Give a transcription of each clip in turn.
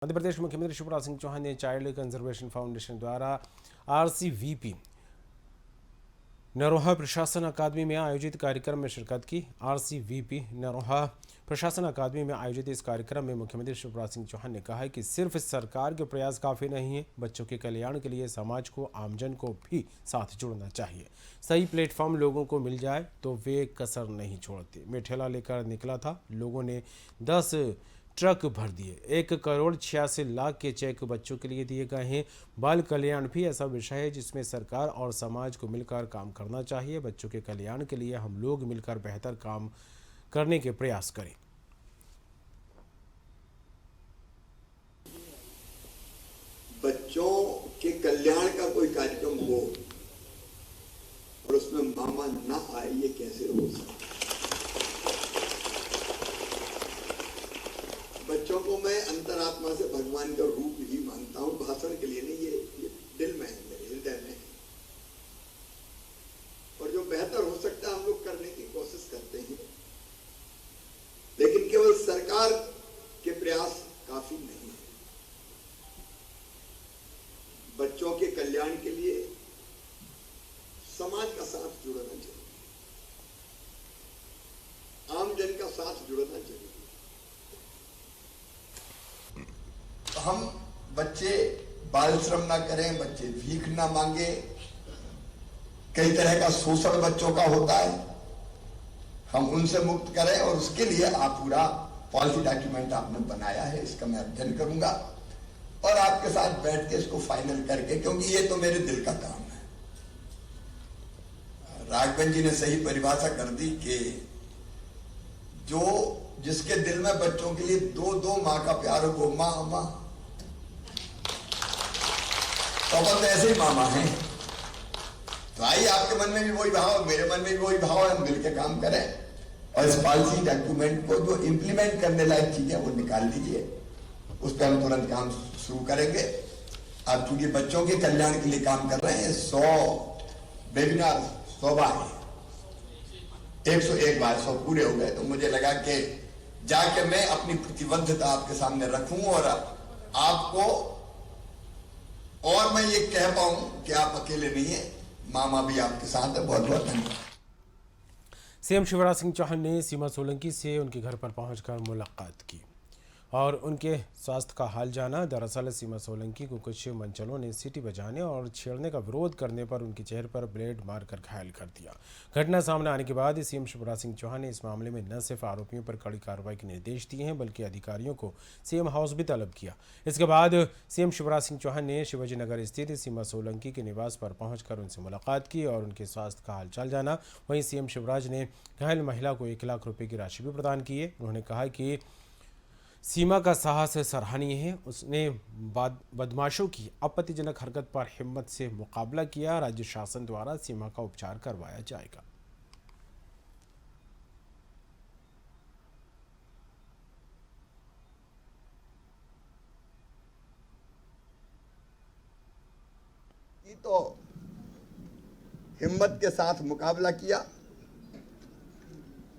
मध्य प्रदेश मुख्यमंत्री शिवराज सिंह चौहान ने child conservation foundation द्वारा RCVP नरोहा प्रशासन अकादमी में आयोजित कार्यक्रम में शिरकत की। RCVP नरोहा प्रशासन अकादमी में आयोजित इस कार्यक्रम में मुख्यमंत्री शिवराज सिंह चौहान ने कहा कि सिर्फ सरकार के प्रयास काफ़ी नहीं है, बच्चों के कल्याण के लिए समाज को, आमजन को भी साथ जुड़ना चाहिए। सही प्लेटफॉर्म लोगों को मिल जाए तो वे कसर नहीं छोड़ते। मैं ठेला लेकर निकला था, लोगों ने 10 ट्रक भर दिए। 1,86,00,000 के चेक बच्चों के लिए दिए गए हैं। बाल कल्याण भी ऐसा विषय है जिसमें सरकार और समाज को मिलकर काम करना चाहिए। बच्चों के कल्याण के लिए हम लोग मिलकर बेहतर काम करने के प्रयास करें। बच्चों के कल्याण का कोई कार्यक्रम हो और उसमें मामा ना आए, ये कैसे हो सकता? बच्चों को मैं अंतरात्मा से भगवान का रूप ही मानता हूं, भाषण के लिए नहीं। ये दिल में है, मेरे हृदय में है। और जो बेहतर हो सकता है हम लोग करने की कोशिश करते हैं, लेकिन केवल सरकार के प्रयास काफी नहीं है। बच्चों के कल्याण के लिए समाज का साथ जुड़ना चाहिए, आम जन का साथ जुड़ना चाहिए। हम बच्चे बाल श्रम ना करें, बच्चे भीख ना मांगे। कई तरह का शोषण बच्चों का होता है, हम उनसे मुक्त करें। और उसके लिए आप पूरा पॉलिसी डॉक्यूमेंट आपने बनाया है, इसका मैं अध्ययन करूंगा और आपके साथ बैठ के इसको फाइनल करके, क्योंकि ये तो मेरे दिल का काम है। राघवन जी ने सही परिभाषा कर दी कि जिसके दिल में बच्चों के लिए दो माँ का प्यार हो, माँ तो अपन तो ऐसे ही मामा हैं। तो आइए, आपके मन में भी वही भाव, मेरे मन में भी वही भाव है, हम मिलकर काम करें और इस पॉलिसी डॉक्यूमेंट को जो इंप्लीमेंट करने लायक चीजें वो निकाल लीजिए, उस पर हम तुरंत काम शुरू करेंगे। आप चूंकि बच्चों के कल्याण के लिए काम कर रहे हैं, 100 वेबिनार 100 बार 101 बार 100 पूरे हो गए, तो मुझे लगा कि जाके मैं अपनी प्रतिबद्धता आपके सामने रखूं और आपको, और मैं ये कह पाऊं कि आप अकेले नहीं है, मामा भी आपके साथ है। बहुत बहुत धन्यवाद। सीएम शिवराज सिंह चौहान ने सीमा सोलंकी से उनके घर पर पहुंचकर मुलाकात की और उनके स्वास्थ्य का हाल जाना। दरअसल सीमा सोलंकी को कुछ मंचलों ने सीटी बजाने और छेड़ने का विरोध करने पर उनके चेहरे पर ब्लेड मारकर घायल कर दिया। घटना सामने आने के बाद सीएम शिवराज सिंह चौहान ने इस मामले में न सिर्फ आरोपियों पर कड़ी कार्रवाई के निर्देश दिए हैं, बल्कि अधिकारियों को सीएम हाउस भी तलब किया। इसके बाद सीएम शिवराज सिंह चौहान ने शिवाजी नगर स्थित सीमा सोलंकी के निवास पर पहुंचकर उनसे मुलाकात की और उनके स्वास्थ्य का हालचाल जाना। वहीं सीएम शिवराज ने घायल महिला को 1 लाख रुपये की राशि भी प्रदान की है। उन्होंने कहा कि सीमा का साहस सराहनीय है, उसने बदमाशों की आपत्तिजनक हरकत पर हिम्मत से मुकाबला किया। राज्य शासन द्वारा सीमा का उपचार करवाया जाएगा। तो हिम्मत के साथ मुकाबला किया।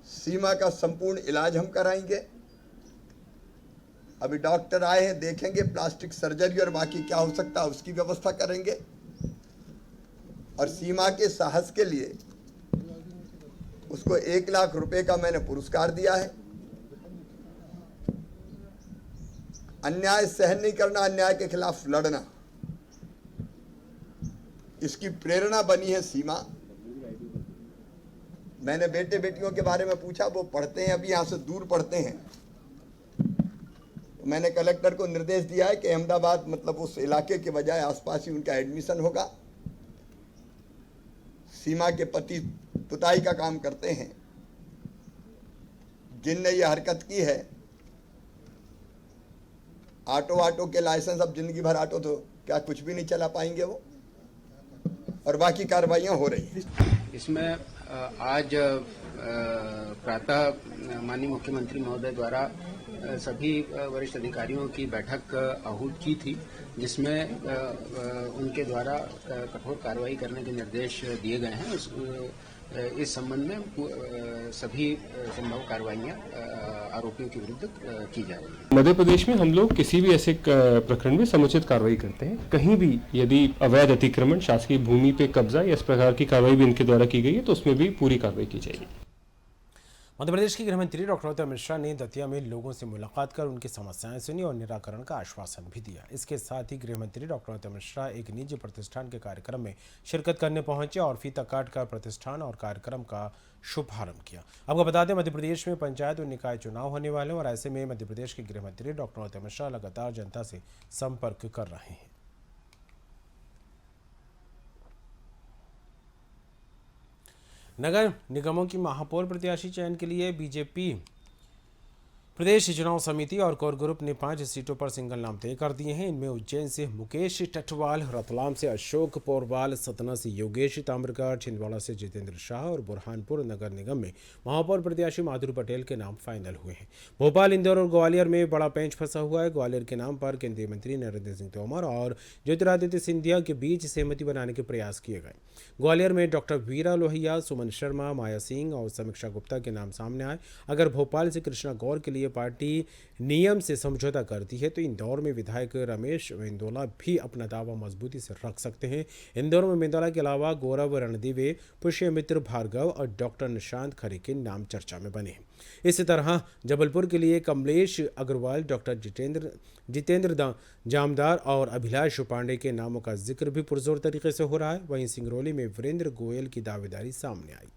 सीमा का संपूर्ण इलाज हम कराएंगे। अभी डॉक्टर आए हैं, देखेंगे प्लास्टिक सर्जरी और बाकी क्या हो सकता है उसकी व्यवस्था करेंगे। और सीमा के साहस के लिए उसको 1 लाख रुपए का मैंने पुरस्कार दिया है। अन्याय सहन नहीं करना, अन्याय के खिलाफ लड़ना, इसकी प्रेरणा बनी है सीमा। मैंने बेटे बेटियों के बारे में पूछा, वो पढ़ते हैं, अभी यहाँ से दूर पढ़ते हैं। मैंने कलेक्टर को निर्देश दिया है कि अहमदाबाद, मतलब उस इलाके के बजाय आसपास ही उनका एडमिशन होगा। सीमा के पति पुताई का काम करते हैं, जिनने ये हरकत की है। ऑटो के लाइसेंस, अब जिंदगी भर ऑटो तो क्या कुछ भी नहीं चला पाएंगे वो, और बाकी कार्रवाइयां हो रही हैं। इसमें आज प्रातः माननीय मुख्यमंत्री महोदय द्वारा सभी वरिष्ठ अधिकारियों की बैठक आहूत की थी, जिसमें उनके द्वारा कठोर कार्रवाई करने के निर्देश दिए गए हैं। इस संबंध में सभी संभव कार्रवाइयाँ आरोपियों के विरुद्ध की जा रही है। मध्य प्रदेश में हम लोग किसी भी ऐसे प्रकरण में समुचित कार्रवाई करते हैं। कहीं भी यदि अवैध अतिक्रमण, शासकीय भूमि पे कब्जा या इस प्रकार की कार्रवाई भी इनके द्वारा की गई है तो उसमें भी पूरी कार्रवाई की जाएगी। मध्य प्रदेश के गृह मंत्री डॉक्टर अमित शाह ने दतिया में लोगों से मुलाकात कर उनकी समस्याएं सुनी और निराकरण का आश्वासन भी दिया। इसके साथ ही गृह मंत्री डॉक्टर अमित शाह एक निजी प्रतिष्ठान के कार्यक्रम में शिरकत करने पहुंचे और फीता काट कर प्रतिष्ठान और कार्यक्रम का शुभारंभ किया। आपको बता दें, मध्य प्रदेश में पंचायत और निकाय चुनाव होने वाले हैं और ऐसे में मध्य प्रदेश के गृह मंत्री डॉक्टर अमित शाह लगातार जनता से संपर्क कर रहे हैं। नगर निगमों की महापौर प्रत्याशी चयन के लिए बीजेपी प्रदेश चुनाव समिति और कोर ग्रुप ने 5 सीटों पर सिंगल नाम तय कर दिए हैं। इनमें उज्जैन से मुकेश टटवाल, रतलाम से अशोक पोरवाल, सतना से योगेश ताम्रकार, छिंदवाड़ा से जितेंद्र शाह और बुरहानपुर नगर निगम में महापौर प्रत्याशी माधुरी पटेल के नाम फाइनल हुए हैं। भोपाल, इंदौर और ग्वालियर में बड़ा पेंच फंसा हुआ है। ग्वालियर के नाम पर केंद्रीय मंत्री नरेंद्र सिंह तोमर और ज्योतिरादित्य सिंधिया के बीच सहमति बनाने के प्रयास किए गए। ग्वालियर में डॉक्टर वीरा लोहिया, सुमन शर्मा, माया सिंह और समीक्षा गुप्ता के नाम सामने आए। अगर भोपाल से कृष्णा गौर के लिए पार्टी नियम से समझौता करती है तो इंदौर में विधायक रमेश मेंदोला भी अपना दावा मजबूती से रख सकते हैं। इंदौर में मेंदोला के अलावा गौरव रणदीवे, पुष्यमित्र भार्गव और डॉक्टर निशांत खरे के नाम चर्चा में बने हैं। इसी तरह जबलपुर के लिए कमलेश अग्रवाल, डॉक्टर जितेंद्र जामदार और अभिलाष पांडे के नामों का जिक्र भी पुरजोर तरीके से हो रहा है। वहीं सिंगरौली में वीरेंद्र गोयल की दावेदारी सामने आई।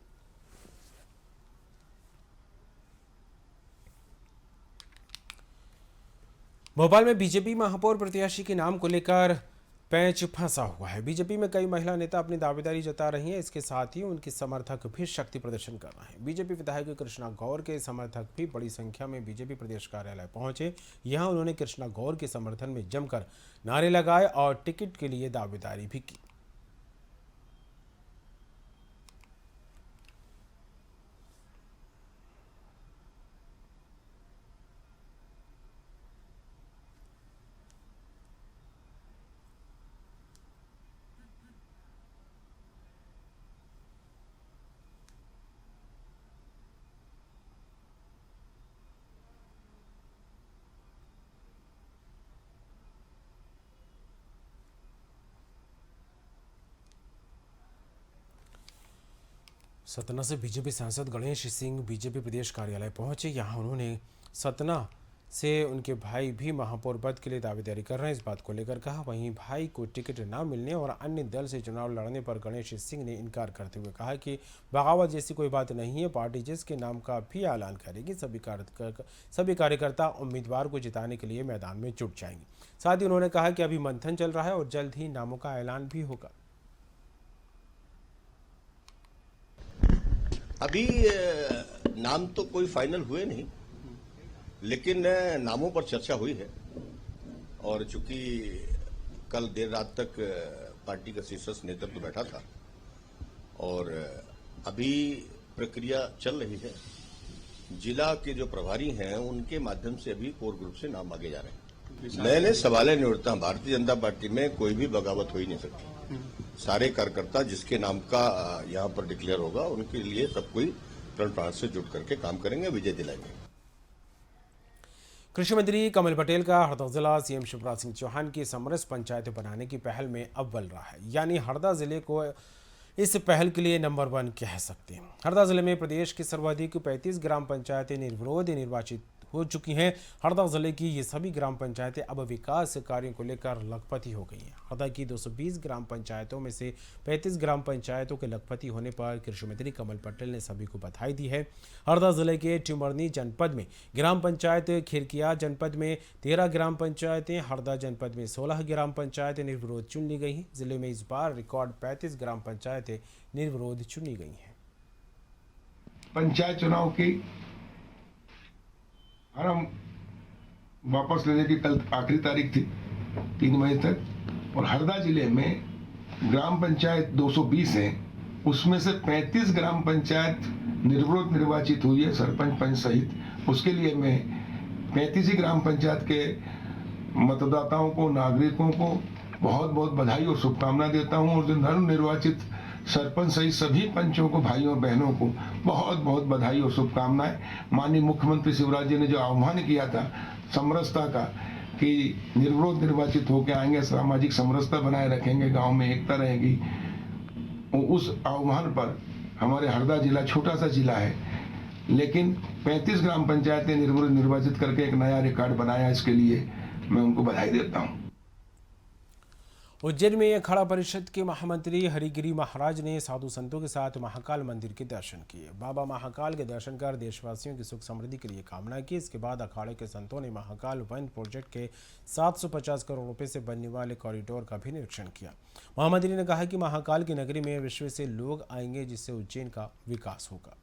भोपाल में बीजेपी महापौर प्रत्याशी के नाम को लेकर पेंच फंसा हुआ है। बीजेपी में कई महिला नेता अपनी दावेदारी जता रही हैं। इसके साथ ही उनके समर्थक भी शक्ति प्रदर्शन कर रहे हैं। बीजेपी विधायक कृष्णा गौर के समर्थक भी बड़ी संख्या में बीजेपी प्रदेश कार्यालय पहुंचे। यहां उन्होंने कृष्णा गौर के समर्थन में जमकर नारे लगाए और टिकट के लिए दावेदारी भी की। सतना से बीजेपी सांसद गणेश सिंह बीजेपी प्रदेश कार्यालय पहुंचे। यहां उन्होंने सतना से उनके भाई भी महापौर पद के लिए दावेदारी कर रहे हैं, इस बात को लेकर कहा। वहीं भाई को टिकट न मिलने और अन्य दल से चुनाव लड़ने पर गणेश सिंह ने इनकार करते हुए कहा कि बगावत जैसी कोई बात नहीं है। पार्टी जिसके नाम का भी ऐलान करेगी सभी कार्यकर्ता उम्मीदवार को जिताने के लिए मैदान में जुट जाएंगे। साथ ही उन्होंने कहा कि अभी मंथन चल रहा है और जल्द ही नामों का ऐलान भी होगा। अभी नाम तो कोई फाइनल हुए नहीं, लेकिन नामों पर चर्चा हुई है और चूंकि कल देर रात तक पार्टी का शीर्ष नेतृत्व बैठा था और अभी प्रक्रिया चल रही है। जिला के जो प्रभारी हैं उनके माध्यम से अभी कोर ग्रुप से नाम आगे जा रहे हैं। नए नए सवाल नहीं उठता। भारतीय जनता पार्टी में कोई भी बगावत हो ही नहीं सकती। सारे कार्यकर्ता जिसके नाम का यहाँ पर डिक्लेयर होगा उनके लिए सब कोई प्रण प्राण से जुट करके काम करेंगे, विजय दिलाएंगे। कृषि मंत्री कमल पटेल का हरदा जिला सीएम शिवराज सिंह चौहान की समरस पंचायत बनाने की पहल में अव्वल रहा है, यानी हरदा जिले को इस पहल के लिए नंबर 1 कह सकते हैं। हरदा जिले में प्रदेश की सर्वाधिक 35 ग्राम पंचायतें निर्विरोध निर्वाचित हो चुकी हैं। हरदा जिले की ये सभी ग्राम पंचायतें अब विकास कार्यों को लेकर लखपति हो गई हैं। हरदा की 220 ग्राम पंचायतों में से 35 ग्राम पंचायतों के लखपति होने पर कृषि मंत्री कमल पटेल ने सभी को बधाई दी है। हरदा जिले के टिमरनी जनपद में ग्राम पंचायत, खिरकिया जनपद में 13 ग्राम पंचायतें, हरदा जनपद में 16 ग्राम पंचायतें निर्विरोध चुन ली गई हैं। जिले में इस बार रिकॉर्ड 35 ग्राम पंचायतें निर्विरोध चुनी गई हैं। पंचायत चुनाव की फॉर्म वापस लेने की कल आखिरी तारीख थी 3 मई तक, और हरदा जिले में ग्राम पंचायत 220 हैं, उसमें से 35 ग्राम पंचायत निर्विरोध निर्वाचित हुई है, सरपंच पंच सहित। उसके लिए मैं 35 ही ग्राम पंचायत के मतदाताओं को, नागरिकों को बहुत बहुत बधाई और शुभकामना देता हूं। और जो नव निर्वाचित सरपंच सहित सभी पंचों को, भाइयों बहनों को बहुत बहुत बधाई और शुभकामनाएं। माननीय मुख्यमंत्री शिवराज जी ने जो आह्वान किया था समरसता का कि निर्विरोध निर्वाचित होकर आएंगे, सामाजिक समरसता बनाए रखेंगे, गांव में एकता रहेगी, उस आह्वान पर हमारे हरदा जिला छोटा सा जिला है, लेकिन 35 ग्राम पंचायतें निर्विरोध निर्वाचित करके एक नया रिकॉर्ड बनाया। इसके लिए मैं उनको बधाई देता हूं। उज्जैन में अखाड़ा परिषद के महामंत्री हरिगिरी महाराज ने साधु संतों के साथ महाकाल मंदिर के दर्शन किए। बाबा महाकाल के दर्शन कर देशवासियों की सुख समृद्धि के लिए कामना की। इसके बाद अखाड़े के संतों ने महाकाल वन प्रोजेक्ट के 750 करोड़ रुपए से बनने वाले कॉरिडोर का भी निरीक्षण किया। महामंत्री ने कहा कि महाकाल की नगरी में विश्व से लोग आएंगे, जिससे उज्जैन का विकास होगा।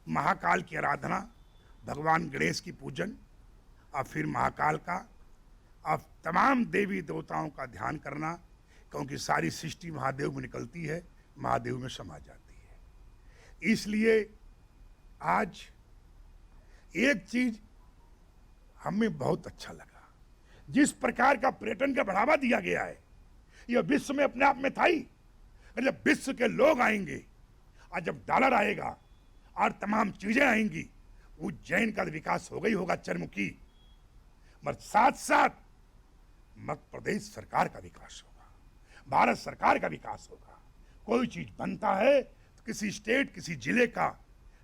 महाकाल की आराधना, भगवान गणेश की पूजन और फिर महाकाल का, अब तमाम देवी देवताओं का ध्यान करना, क्योंकि सारी सृष्टि महादेव में निकलती है, महादेव में समा जाती है। इसलिए आज एक चीज हमें बहुत अच्छा लगा, जिस प्रकार का पर्यटन का बढ़ावा दिया गया है, यह विश्व में अपने आप में था ही। जब विश्व के लोग आएंगे और जब डॉलर आएगा और तमाम चीजें आएंगी, उज्जैन का विकास होगा ही होगा चरमुखी, मगर साथ साथ मध्य प्रदेश सरकार का विकास होगा, भारत सरकार का विकास होगा। कोई चीज बनता है तो किसी स्टेट, किसी जिले का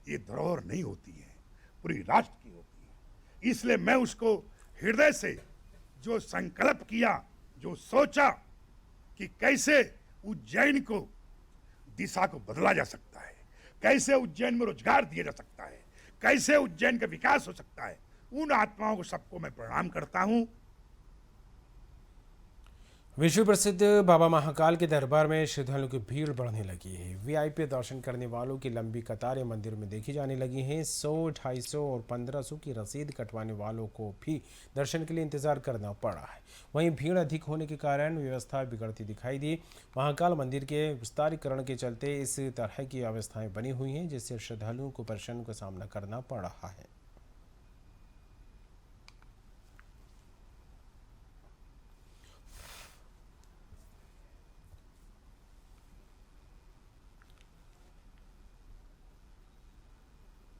ये धरोहर नहीं होती है, पूरी राष्ट्र की होती है। इसलिए मैं उसको हृदय से जो संकल्प किया, जो सोचा कि कैसे उज्जैन को दिशा को बदला जा सकता है, कैसे उज्जैन में रोजगार दिया जा सकता है, कैसे उज्जैन का विकास हो सकता है, उन आत्माओं को सबको मैं प्रणाम करता हूं। विश्व प्रसिद्ध बाबा महाकाल के दरबार में श्रद्धालुओं की भीड़ बढ़ने लगी है। वीआईपी दर्शन करने वालों की लंबी कतारें मंदिर में देखी जाने लगी हैं। 100, 250 और 1500 की रसीद कटवाने वालों को भी दर्शन के लिए इंतजार करना पड़ा है। वहीं भीड़ अधिक होने के कारण व्यवस्था बिगड़ती दिखाई दी। महाकाल मंदिर के विस्तारीकरण के चलते इस तरह की व्यवस्थाएं बनी हुई हैं, जिससे श्रद्धालुओं को परेशानियों का सामना करना पड़ रहा है।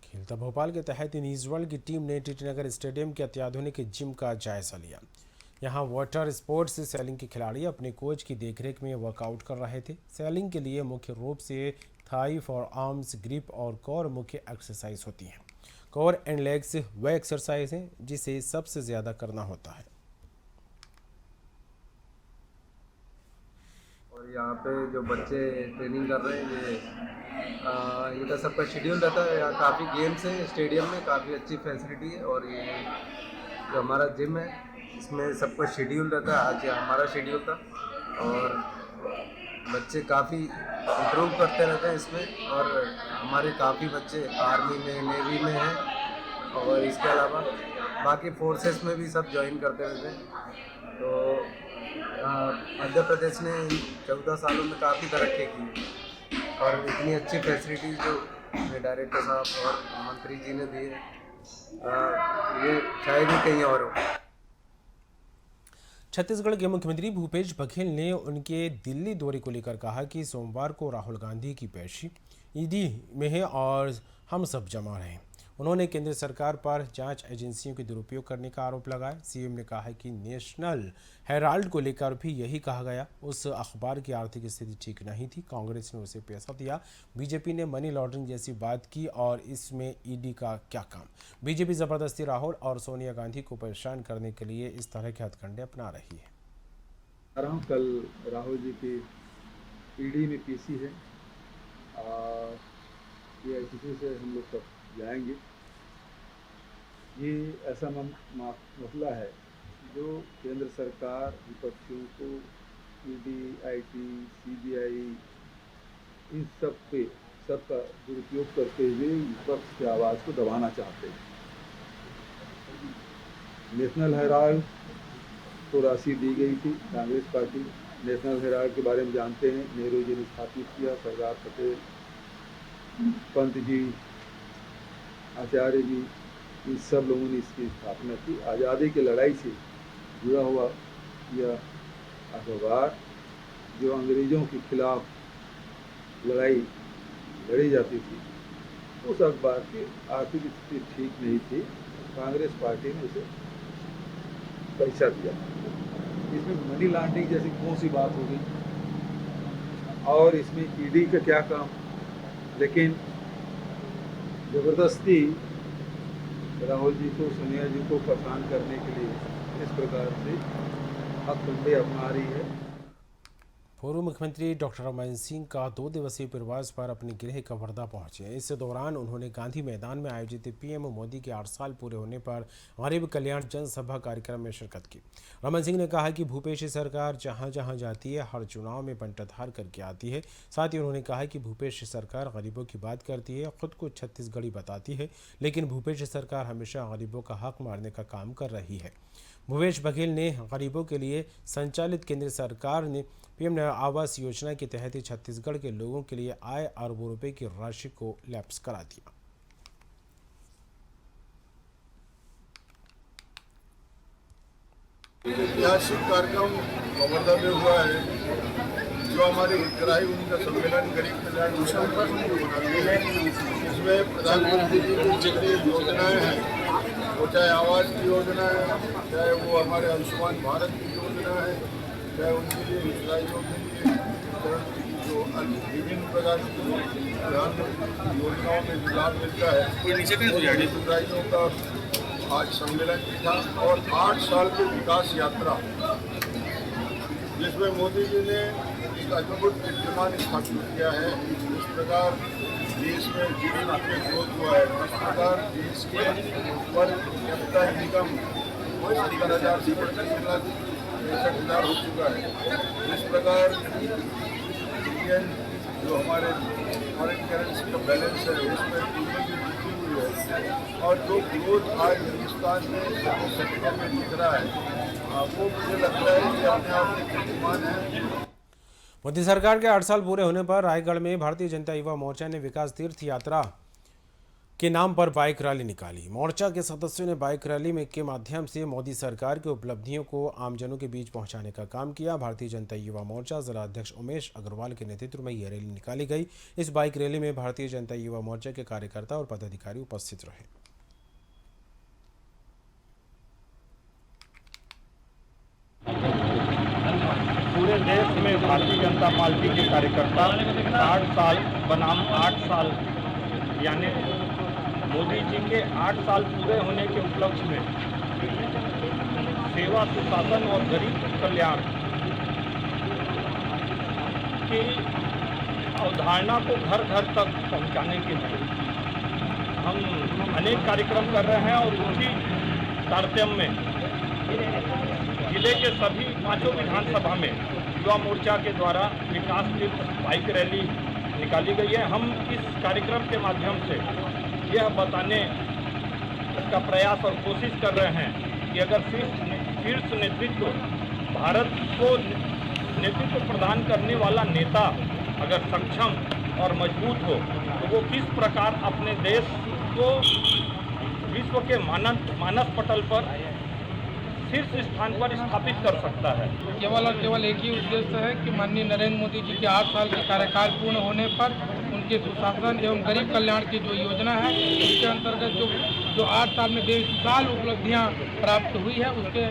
खेलता भोपाल के तहत न्यूज़ वर्ल्ड की टीम ने टीटीनगर स्टेडियम के अत्याधुनिक जिम का जायजा लिया। यहां वाटर स्पोर्ट्स सेलिंग के खिलाड़ी अपने कोच की देखरेख में वर्कआउट कर रहे थे। सेलिंग के लिए मुख्य रूप से थाई फॉर आर्म्स, ग्रिप और कोर मुख्य एक्सरसाइज होती हैं। कोर एंड लेग्स वह एक्सरसाइज है जिसे सबसे ज़्यादा करना होता है। और यहाँ पे जो बच्चे ट्रेनिंग कर रहे हैं, इनका सबका शेड्यूल रहता है। यहाँ काफ़ी गेम्स हैं स्टेडियम में, काफ़ी अच्छी फैसिलिटी है। और ये जो हमारा जिम है, इसमें सबका शेड्यूल रहता है। आज हमारा शेड्यूल था और बच्चे काफ़ी इम्प्रूव करते रहते हैं इसमें। और हमारे काफ़ी बच्चे आर्मी में, नेवी में हैं और इसके अलावा बाकी फोर्सेस में भी सब ज्वाइन करते रहते हैं। तो मध्य प्रदेश ने 14 सालों में काफ़ी तरक्की की और इतनी अच्छी फैसिलिटीज़ जो डायरेक्टर साहब और मंत्री जी ने दी है, ये शायद ही कहीं और हो। छत्तीसगढ़ के मुख्यमंत्री भूपेश बघेल ने उनके दिल्ली दौरे को लेकर कहा कि सोमवार को राहुल गांधी की पेशी ईडी में है और हम सब जमा रहे। उन्होंने केंद्र सरकार पर जांच एजेंसियों के दुरुपयोग करने का आरोप लगाया। सीएम ने कहा कि नेशनल हेराल्ड को लेकर भी यही कहा गया। उस अखबार की आर्थिक स्थिति ठीक नहीं थी, कांग्रेस ने उसे पैसा दिया। बीजेपी ने मनी लॉन्ड्रिंग जैसी बात की और इसमें ईडी का क्या काम। बीजेपी जबरदस्ती राहुल और सोनिया गांधी को परेशान करने के लिए इस तरह के हथकंडे अपना रही है। कल राहुल जी की ईडी में पीसी है, ये किसी से हम लोग सब जाएंगे। ये ऐसा मसला है जो केंद्र सरकार विपक्षियों को ईडी, आईटी, सीबीआई इन सब का दुरुपयोग करते हुए विपक्ष की आवाज़ को दबाना चाहते हैं। नेशनल हेराल्ड को राशि दी गई थी कांग्रेस पार्टी। नेशनल हेराल्ड के बारे में जानते हैं, नेहरू जी ने स्थापित किया, सरदार पटेल, पंत जी, आचार्य जी, इन सब लोगों ने इसकी स्थापना की। आज़ादी की लड़ाई से जुड़ा हुआ यह अखबार जो अंग्रेज़ों के खिलाफ लड़ाई लड़ी जाती थी, उस अखबार की आर्थिक स्थिति ठीक नहीं थी। कांग्रेस पार्टी ने उसे पैसा दिया। इसमें मनी लॉन्ड्रिंग जैसी कौन सी बात होगी, और इसमें ईडी का क्या काम। लेकिन ज़बरदस्ती राहुल जी को, सोनिया जी को परेशान करने के लिए इस प्रकार से हथकंडे अपना रही है। पूर्व मुख्यमंत्री डॉक्टर रमन सिंह का 2 दिवसीय प्रवास पर अपने गृह कवर्धा पहुंचे। इस दौरान उन्होंने गांधी मैदान में आयोजित पीएम मोदी के 8 साल पूरे होने पर गरीब कल्याण जनसभा कार्यक्रम में शिरकत की। रमन सिंह ने कहा कि भूपेश सरकार जहां जहां जाती है हर चुनाव में बंटाधार करके आती है। साथ ही उन्होंने कहा कि भूपेश सरकार गरीबों की बात करती है, खुद को छत्तीसगढ़ी बताती है, लेकिन भूपेश सरकार हमेशा गरीबों का हक मारने का काम कर रही है। भूपेश बघेल ने गरीबों के लिए संचालित केंद्र सरकार ने पीएम आवास योजना के तहत छत्तीसगढ़ के लोगों के लिए आए अरबों रुपए की राशि को लैप्स करा दिया। ऐतिहासिक कार्यक्रम कवर्धा में हुआ है, जो हमारे हितग्राही उनका सम्मेलन गरीब कल्याण मिशन पर बनाते हैं। इसमें प्रधानमंत्री जी की जितनी योजनाएं हैं, वो चाहे आवास की योजना है, चाहे वो हमारे आयुष्मान भारत की योजना है, चाहे उनके लिए हितग्राहियों के लिए जो विभिन्न प्रकार की प्रधानमंत्री योजनाओं में जो लाभ मिलता है, हितग्राहियों का आज सम्मेलन भी था। और 8 साल की विकास यात्रा, जिसमें मोदी जी ने एक अद्भुत कीर्तिमान स्थापित किया है। इस प्रकार देश में जीडीपी में ग्रोथ हुआ है, इस प्रकार देश के पर कैपिटा इनकम 70,000 से बढ़कर 1,63,000 हो चुका है। इस प्रकार इंडियन जो हमारे फॉरेन करेंसी का बैलेंस है, उसमें वृद्धि हुई है। और जो ग्रोथ आज हिंदुस्तान में सभी सेक्टर में दिख रहा है, वो मुझे लगता है कि अपने आप में कीर्तिमान है। मोदी सरकार के 8 साल पूरे होने पर रायगढ़ में भारतीय जनता युवा मोर्चा ने विकास तीर्थ यात्रा के नाम पर बाइक रैली निकाली। मोर्चा के सदस्यों ने बाइक रैली में के माध्यम से मोदी सरकार की उपलब्धियों को आमजनों के बीच पहुंचाने का काम किया। भारतीय जनता युवा मोर्चा जिला अध्यक्ष उमेश अग्रवाल के नेतृत्व में यह रैली निकाली गई। इस बाइक रैली में भारतीय जनता युवा मोर्चा के कार्यकर्ता और पदाधिकारी उपस्थित रहे। पूरे देश में भारतीय जनता पार्टी के कार्यकर्ता 8 साल बनाम 8 साल यानी मोदी जी के 8 साल पूरे होने के उपलक्ष्य में सेवा, सुशासन और गरीब कल्याण की अवधारणा को घर घर तक पहुंचाने के लिए हम अनेक कार्यक्रम कर रहे हैं। और उसी तारतम्य में जिले के सभी 5 विधानसभा में युवा मोर्चा के द्वारा विकास तीर्थ बाइक रैली निकाली गई है। हम इस कार्यक्रम के माध्यम से यह बताने का प्रयास और कोशिश कर रहे हैं कि अगर शीर्ष नेतृत्व, भारत को नेतृत्व प्रदान करने वाला नेता अगर सक्षम और मजबूत हो, तो वो किस प्रकार अपने देश को विश्व के मानस पटल पर शीर्ष स्थान पर स्थापित कर सकता है। केवल और केवल एक ही उद्देश्य है कि माननीय नरेंद्र मोदी जी के 8 साल के कार्यकाल पूर्ण होने पर उनके सुशासन एवं गरीब कल्याण की जो योजना है, उसके अंतर्गत जो 8 साल में बेमिसाल उपलब्धियां प्राप्त हुई है, उसके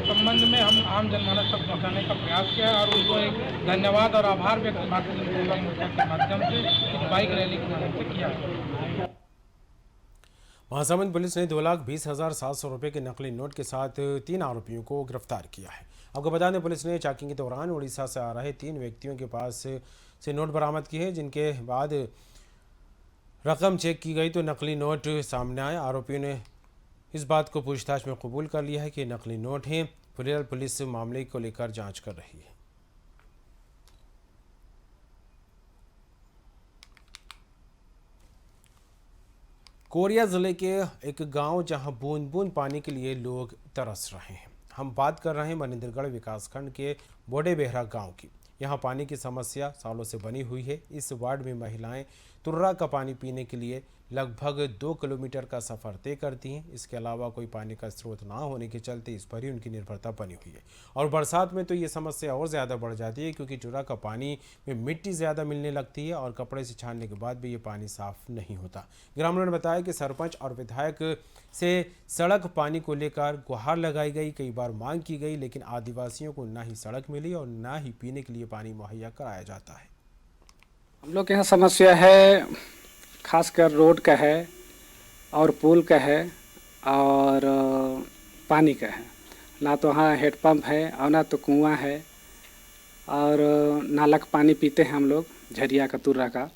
संबंध में हम आम जनमानस तक पहुंचाने का प्रयास किया है और उनको एक धन्यवाद और आभार व्यक्त भारतीय जनता मोर्चा के माध्यम से इस बाइक रैली के माध्यम से किया है। महासमुंद पुलिस ने 2,20,700 रुपये के नकली नोट के साथ 3 आरोपियों को गिरफ्तार किया है। आपको बता दें, पुलिस ने चेकिंग के दौरान उड़ीसा से आ रहे 3 व्यक्तियों के पास से नोट बरामद किए हैं, जिनके बाद रकम चेक की गई तो नकली नोट सामने आए। आरोपियों ने इस बात को पूछताछ में कबूल कर लिया है कि नकली नोट हैं। फिलहाल पुलिस मामले को लेकर जाँच कर रही है। कोरिया ज़िले के एक गांव जहां बूंद बूंद पानी के लिए लोग तरस रहे हैं। हम बात कर रहे हैं मनिंदरगढ़ विकासखंड के बोडे बेहरा गांव की। यहां पानी की समस्या सालों से बनी हुई है। इस वार्ड में महिलाएं तुर्रा का पानी पीने के लिए लगभग 2 किलोमीटर का सफ़र तय करती हैं। इसके अलावा कोई पानी का स्रोत ना होने के चलते इस पर ही उनकी निर्भरता बनी हुई है। और बरसात में तो ये समस्या और ज़्यादा बढ़ जाती है, क्योंकि तुर्रा का पानी में मिट्टी ज़्यादा मिलने लगती है और कपड़े से छानने के बाद भी ये पानी साफ नहीं होता। ग्रामीणों ने बताया कि सरपंच और विधायक से सड़क पानी को लेकर गुहार लगाई गई, कई बार मांग की गई, लेकिन आदिवासियों को ना ही सड़क मिली और ना ही पीने के लिए पानी मुहैया कराया जाता है। हम लोग के यहाँ समस्या है, खासकर रोड का है और पुल का है और पानी का है। ना तो वहाँ हेडपम्प है और ना तो कुआं है, और नाला का पानी पीते हैं हम लोग, झरिया का, तुर्रा का।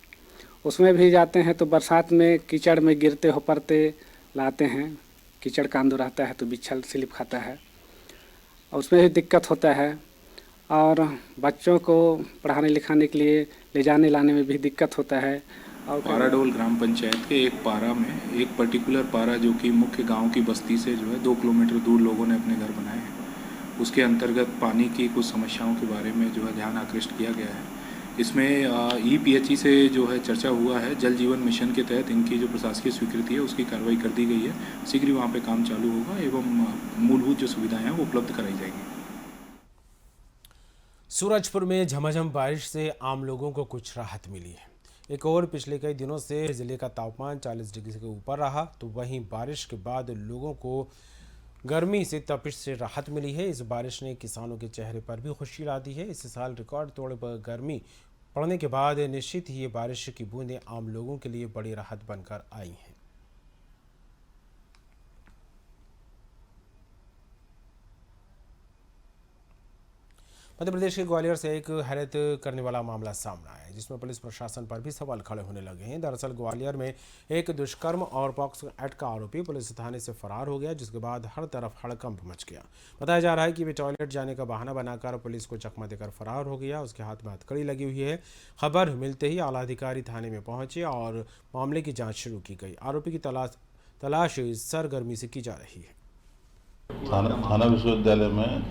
उसमें भी जाते हैं तो बरसात में कीचड़ में गिरते हो पड़ते लाते हैं, कीचड़ कांदो रहता है तो बिच्छल स्लिप खाता है, और उसमें भी दिक्कत होता है। और बच्चों को पढ़ाने लिखाने के लिए ले जाने लाने में भी दिक्कत होता है। और पाराडोल ग्राम पंचायत के एक पारा में, एक पर्टिकुलर पारा जो कि मुख्य गांव की बस्ती से जो है 2 किलोमीटर दूर लोगों ने अपने घर बनाए हैं, उसके अंतर्गत पानी की कुछ समस्याओं के बारे में जो है ध्यान आकृष्ट किया गया है। इसमें EPHE से जो है चर्चा हुआ है। जल जीवन मिशन के तहत इनकी जो प्रशासकीय स्वीकृति है उसकी कार्रवाई कर दी गई है। शीघ्र ही वहाँ पे काम चालू होगा एवं मूलभूत जो सुविधाएं हैं वो उपलब्ध कराई जाएंगी। सूरजपुर में झमाझम बारिश से आम लोगों को कुछ राहत मिली है। एक और पिछले कई दिनों से ज़िले का तापमान 40 डिग्री से ऊपर रहा, तो वहीं बारिश के बाद लोगों को गर्मी से, तपिश से राहत मिली है। इस बारिश ने किसानों के चेहरे पर भी खुशी ला दी है। इस साल रिकॉर्ड तोड़ पर गर्मी पड़ने के बाद निश्चित ही ये बारिश की बूंदें आम लोगों के लिए बड़ी राहत बनकर आई हैं। मध्य प्रदेश के ग्वालियर से एक हैरत करने वाला मामला सामने आया है, जिसमें पुलिस प्रशासन पर भी सवाल खड़े होने लगे हैं। दरअसल ग्वालियर में एक दुष्कर्म और पॉक्सो एक्ट का आरोपी पुलिस थाने से फरार हो गया, जिसके बाद हर तरफ हड़कंप मच गया। बताया जा रहा है कि वे टॉयलेट जाने का बहाना बनाकर पुलिस को चकमा देकर फरार हो गया। उसके हाथ में हथकड़ी लगी हुई है। खबर मिलते ही आला अधिकारी थाने में पहुंचे और मामले की जाँच शुरू की गई। आरोपी की तलाश सरगर्मी से की जा रही है। थाना विश्वविद्यालय में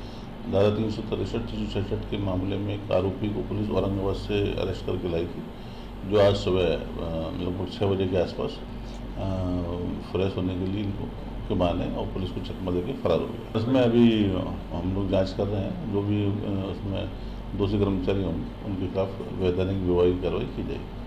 धारा 363 के मामले में एक आरोपी को पुलिस औरंगाबाद से अरेस्ट करके लाई थी, जो आज सुबह लगभग 6 बजे के आसपास फ्रेश होने के लिए के बहाने और पुलिस को चकमा देके फरार हो गया। इसमें अभी हम लोग जांच कर रहे हैं। जो भी उसमें दोषी कर्मचारी होंगे उनके खिलाफ वैधानिक विभागीय कार्रवाई की जाएगी।